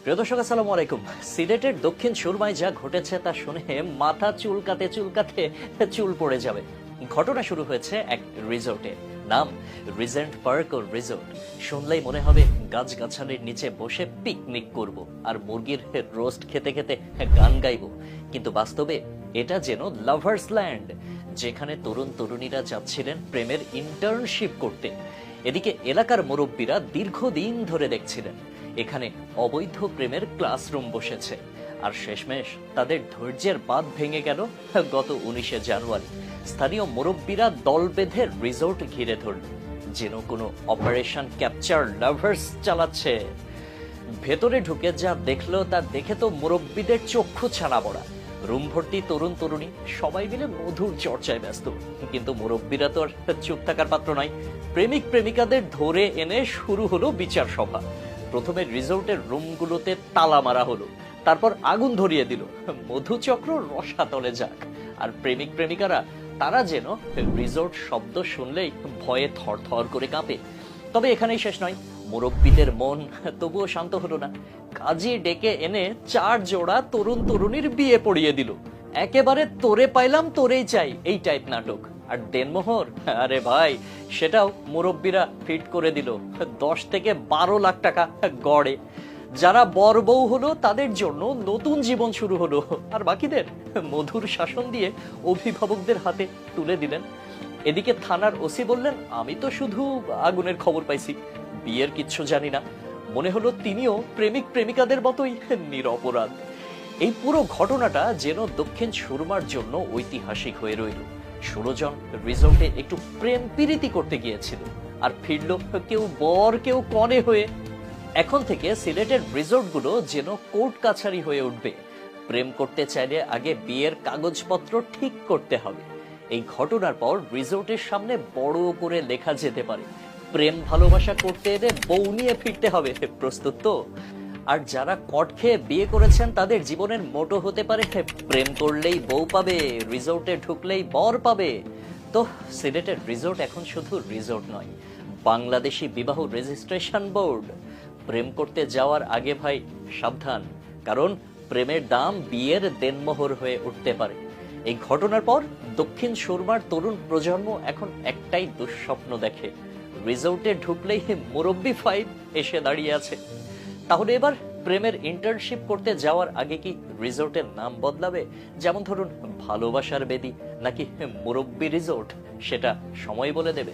প্রিয় দর্শক, আসসালামু আলাইকুম। সিলেটের দক্ষিণ সুরমায় যা ঘটেছে তা শুনে মাথা চুলকাতে চুলকাতে চুল পড়ে যাবে। ঘটনা শুরু হয়েছে এক রিসোর্টে, নাম রিজেন্ট পার্ক ও রিসোর্ট। শুনলেই মনে হবে গাছগাছালির নিচে বসে পিকনিক করব আর মুরগির রোস্ট খেতে খেতে গান গাইব। কিন্তু বাস্তবে এটা যেন লাভার্স ল্যান্ড, যেখানে তরুণ তরুণীরা যাচ্ছিলেন প্রেমের ইন্টার্নশিপ করতে। এদিকে এলাকার মুরব্বীরা দীর্ঘদিন ধরে দেখছিলেন এখানে অবৈধ প্রেমের ক্লাসরুম বসেছে। আর শেষমেশ তাদের ধৈর্যের বাঁধ ভেঙে গেল গত 19শে জানুয়ারি। স্থানীয় মুরব্বীরা দল বেঁধে রিসোর্ট ঘিরে ধরল, যেন কোনো অপারেশন ক্যাপচার লাভার্স চালাচ্ছে। ভেতরে ঢুকে যা দেখলো তা দেখে তো মুরব্বীদের চক্ষু ছানা বড়া। রুম ভর্তি তরুণ তরুণী, সবাই মিলে মধুর চর্চায় ব্যস্ত। কিন্তু মুরব্বীরা তো আর চুপ থাকার পাত্র নয়। প্রেমিক প্রেমিকাদের ধরে এনে শুরু হলো বিচার সভা। প্রথমে রিসোর্টের রুমগুলোতে তালা মারা হলো, তারপর আগুন ধরিয়ে দিল। মধুচক্র রসাতলে যাক। আর প্রেমিক প্রেমিকারা তারা যেন রিসোর্ট শব্দ শুনলেই ভয়ে থরথর করে কাঁপে। তবে এখানেই শেষ নয়, মুরব্বীদের মন তবুও শান্ত হলো না। কাজী ডেকে এনে 4 জোড়া তরুণ তরুণীর বিয়ে পড়িয়ে দিল। একেবারে তোরে পাইলাম তোরেই চাই এই টাইপ নাটক। আর দেনমোহর, আরে ভাই, সেটাও মুরব্বীরা ফিট করে দিল 10 থেকে 12 লাখ টাকা গড়ে। যারা বর বউ হলো তাদের জন্য নতুন জীবন শুরু হলো, আর বাকিদের মধুর শাসন দিয়ে অভিভাবকদের হাতে তুলে দিলেন। এদিকে থানার ওসি বললেন, আমি তো শুধু আগুনের খবর পাইছি, বিয়ের কিচ্ছু জানি না। মনে হলো তিনিও প্রেমিক প্রেমিকাদের মতোই নিরপরাধ। এই পুরো ঘটনাটা যেন দক্ষিণ সুরমার জন্য ঐতিহাসিক হয়ে রইল। 16 জন রিসোর্টে একটু প্রেম প্রীতি করতে গিয়েছিল, আর ফিরল কেউ বর কেউ কনে হয়ে। এখন থেকে সিলেটের রিসোর্টগুলো যেন কোর্ট কাছারি হয়ে উঠবে। প্রেম করতে চাইলে আগে বিয়ের কাগজপত্র ঠিক করতে হবে। এই ঘটনার পর রিসোর্টের সামনে বড় করে লেখা যেতে পারে, প্রেম ভালোবাসা করতে এলে বউ নিয়ে ফিরতে হবে। প্রস্তুত তো? আর যারা কট খেয়ে বিয়ে করেছেন তাদের জীবনের মোটো হতে পারে, প্রেম করলেই বউ পাবে, রিসোর্টে ঢুকলেই বর পাবে। তো সিলেটের রিসোর্ট এখন শুধু রিসোর্ট নয়, বাংলাদেশি বিবাহ রেজিস্ট্রেশন বোর্ড। প্রেম করতে যাওয়ার আগে ভাই সাবধান, কারণ প্রেমের দাম বিয়ের দেনমোহর হয়ে উঠতে পারে। এই ঘটনার পর দক্ষিণ সুরমার তরুণ প্রজন্ম এখন একটাই দুঃস্বপ্ন দেখে, রিসোর্টে ঢুকলেই মুরব্বি ফাইভ এসে দাঁড়িয়ে আছে। তাহলে এবার প্রেমের ইন্টার্নশিপ করতে যাওয়ার আগে কি রিসোর্টের নাম বদলাবে? যেমন ধরুন ভালোবাসার বেদি নাকি মুরব্বি রিসোর্ট, সেটা সময় বলে দেবে।